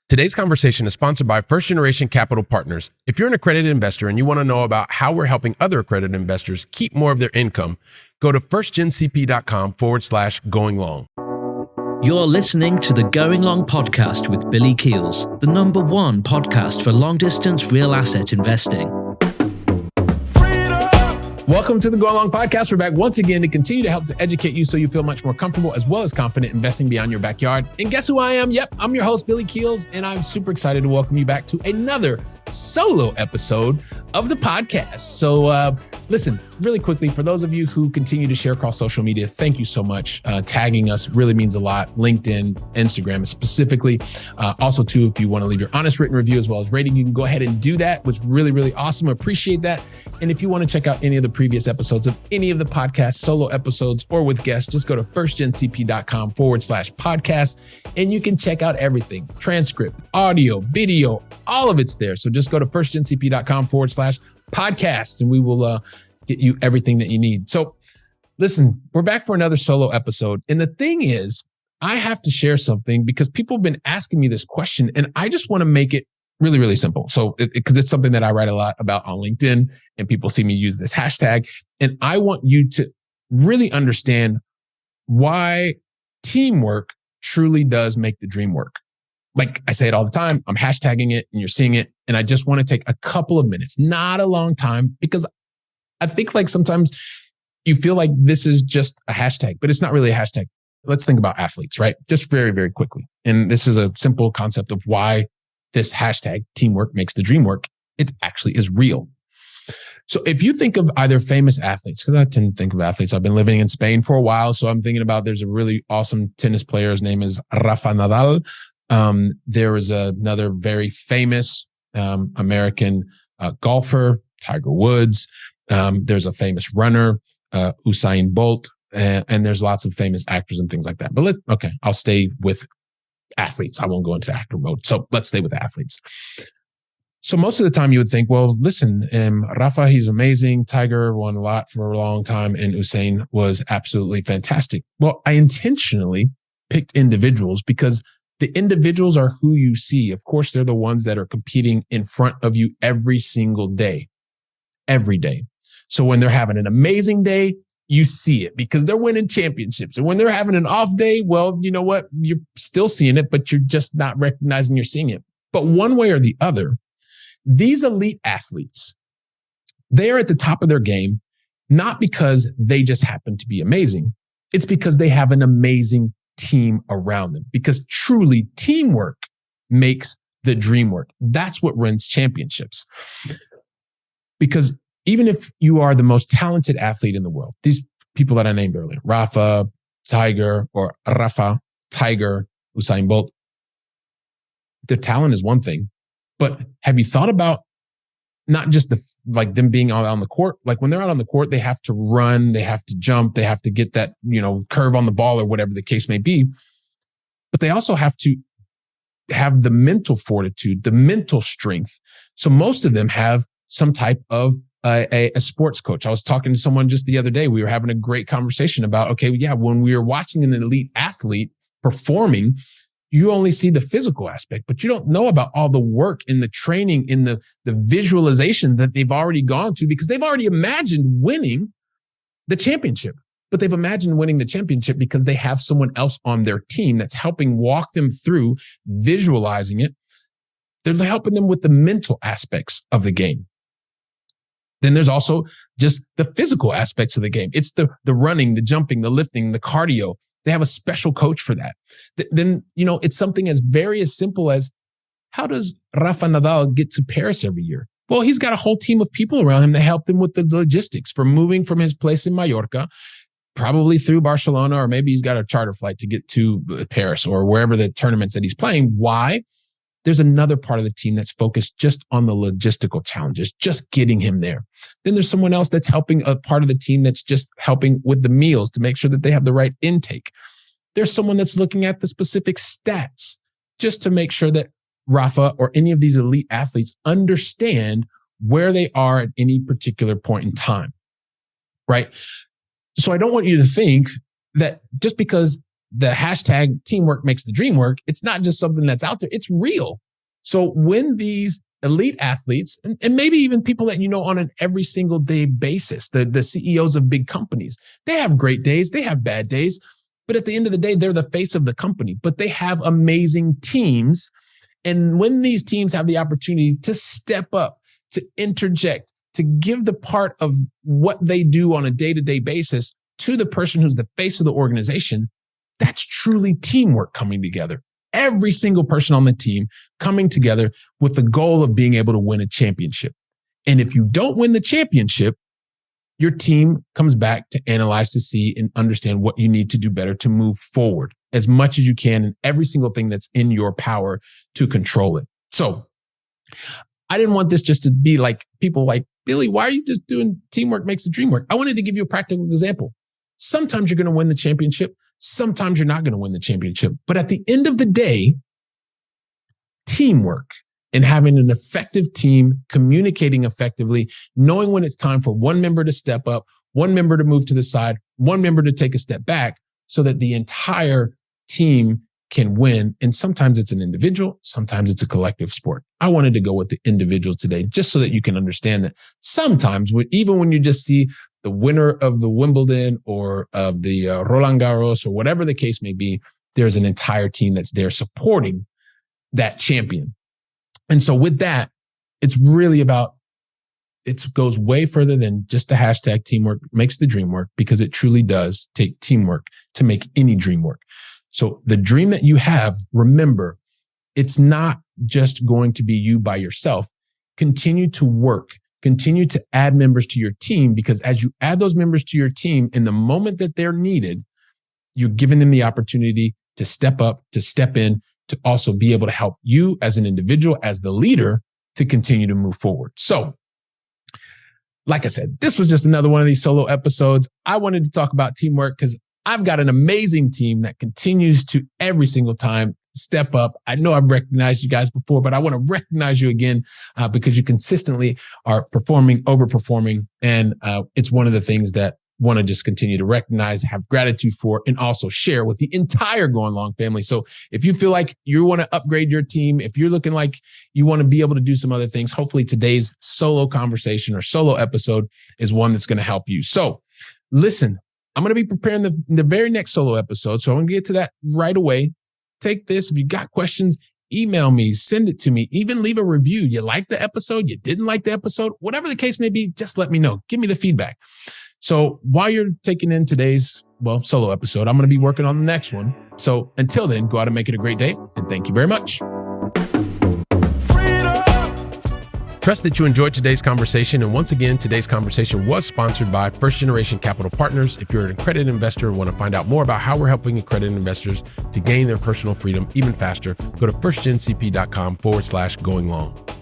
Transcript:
Today's conversation is sponsored by First Generation Capital Partners. If you're an accredited investor and you want to know about how we're helping other accredited investors keep more of their income, go to firstgencp.com/going long. You're listening to the Going Long podcast with Billy Keels, the #1 podcast for long-distance real asset investing. Welcome to the Going Long podcast. We're back once again to continue to help to educate you so you feel much more comfortable as well as confident investing beyond your backyard. And guess who I am? Yep, I'm your host, Billy Keels, and I'm super excited to welcome you back to another solo episode of the podcast. So listen, really quickly, for those of you who continue to share across social media, thank you so much. Tagging us really means a lot. LinkedIn, Instagram specifically. Also, too, if you want to leave your honest written review as well as rating, you can go ahead and do that. It's really, really awesome. Appreciate that. And if you want to check out any of the previous episodes of any of the podcast, solo episodes, or with guests, just go to firstgencp.com/podcast and you can check out everything: transcript, audio, video, all of it's there. So just go to firstgencp.com/podcast and we will get you everything that you need. So listen, we're back for another solo episode. And the thing is, I have to share something because people have been asking me this question and I just want to make it really, really simple. So, because it's something that I write a lot about on LinkedIn and people see me use this hashtag. And I want you to really understand why teamwork truly does make the dream work. Like I say it all the time, I'm hashtagging it and you're seeing it. And I just want to take a couple of minutes, not a long time, because I think like sometimes you feel like this is just a hashtag, but it's not really a hashtag. Let's think about athletes, right? Just very, very quickly. And this is a simple concept of why this hashtag teamwork makes the dream work. It actually is real. So if you think of either famous athletes, because I tend to think of athletes, I've been living in Spain for a while. So I'm thinking about, there's a really awesome tennis player. His name is Rafa Nadal. There is another very famous American golfer, Tiger Woods. There's a famous runner, Usain Bolt, and there's lots of famous actors and things like that. But I'll stay with athletes. I won't go into actor mode. So let's stay with athletes. So most of the time you would think, well, listen, Rafa, he's amazing. Tiger won a lot for a long time. And Usain was absolutely fantastic. Well, I intentionally picked individuals because the individuals are who you see. Of course, they're the ones that are competing in front of you every single day, every day. So when they're having an amazing day, you see it because they're winning championships. And when they're having an off day, well, you know what? You're still seeing it, but you're just not recognizing you're seeing it. But one way or the other, these elite athletes, they are at the top of their game, not because they just happen to be amazing. It's because they have an amazing team around them, because truly teamwork makes the dream work. That's what wins championships. Because even if you are the most talented athlete in the world, these people that I named earlier, Rafa, Tiger, Usain Bolt, their talent is one thing. But have you thought about not just them being out on the court? Like when they're out on the court, they have to run, they have to jump, they have to get that, curve on the ball or whatever the case may be. But they also have to have the mental fortitude, the mental strength. So most of them have some type of a sports coach. I was talking to someone just the other day. We were having a great conversation about, when we are watching an elite athlete performing, you only see the physical aspect, but you don't know about all the work in the training, in the visualization that they've already gone to, because they've already imagined winning the championship. But they've imagined winning the championship because they have someone else on their team that's helping walk them through visualizing it. They're helping them with the mental aspects of the game. Then there's also just the physical aspects of the game. It's the running, the jumping, the lifting, the cardio. They have a special coach for that. Then, it's something as simple as, how does Rafa Nadal get to Paris every year? Well, he's got a whole team of people around him that help him with the logistics, from moving from his place in Mallorca, probably through Barcelona, or maybe he's got a charter flight to get to Paris or wherever the tournaments that he's playing. Why? There's another part of the team that's focused just on the logistical challenges, just getting him there. Then there's someone else that's helping, a part of the team that's just helping with the meals to make sure that they have the right intake. There's someone that's looking at the specific stats just to make sure that Rafa or any of these elite athletes understand where they are at any particular point in time, right? So I don't want you to think that just because the hashtag teamwork makes the dream work, it's not just something that's out there, it's real. So when these elite athletes, and maybe even people that you know on an every single day basis, the CEOs of big companies, they have great days, they have bad days, but at the end of the day, they're the face of the company, but they have amazing teams. And when these teams have the opportunity to step up, to interject, to give the part of what they do on a day-to-day basis to the person who's the face of the organization, that's truly teamwork coming together. Every single person on the team coming together with the goal of being able to win a championship. And if you don't win the championship, your team comes back to analyze, to see and understand what you need to do better to move forward as much as you can in every single thing that's in your power to control it. So I didn't want this just to be like people like, Billy, why are you just doing teamwork makes the dream work? I wanted to give you a practical example. Sometimes you're going to win the championship. Sometimes you're not going to win the championship. But at the end of the day, teamwork and having an effective team, communicating effectively, knowing when it's time for one member to step up, one member to move to the side, one member to take a step back so that the entire team can win. And sometimes it's an individual, sometimes it's a collective sport. I wanted to go with the individual today, just so that you can understand that sometimes, even when you just see the winner of the Wimbledon or of the Roland Garros or whatever the case may be, there's an entire team that's there supporting that champion. And so with that, it's really about, it goes way further than just the hashtag teamwork makes the dream work, because it truly does take teamwork to make any dream work. So the dream that you have, remember, it's not just going to be you by yourself. Continue to work. Continue to add members to your team, because as you add those members to your team, in the moment that they're needed, you're giving them the opportunity to step up, to step in, to also be able to help you as an individual, as the leader, to continue to move forward. So, like I said, this was just another one of these solo episodes. I wanted to talk about teamwork because I've got an amazing team that continues to every single time step up. I know I've recognized you guys before, but I want to recognize you again because you consistently are performing, overperforming. And it's one of the things that want to just continue to recognize, have gratitude for, and also share with the entire Going Long family. So if you feel like you want to upgrade your team, if you're looking like you want to be able to do some other things, hopefully today's solo conversation or solo episode is one that's going to help you. So listen, I'm going to be preparing the very next solo episode. So I'm going to get to that right away. Take this. If you got questions, email me, send it to me, even leave a review. You liked the episode? You didn't like the episode? Whatever the case may be, just let me know. Give me the feedback. So while you're taking in today's, solo episode, I'm going to be working on the next one. So until then, go out and make it a great day. And thank you very much. Trust that you enjoyed today's conversation. And once again, today's conversation was sponsored by First Generation Capital Partners. If you're an accredited investor and want to find out more about how we're helping accredited investors to gain their personal freedom even faster, go to firstgencp.com/going long.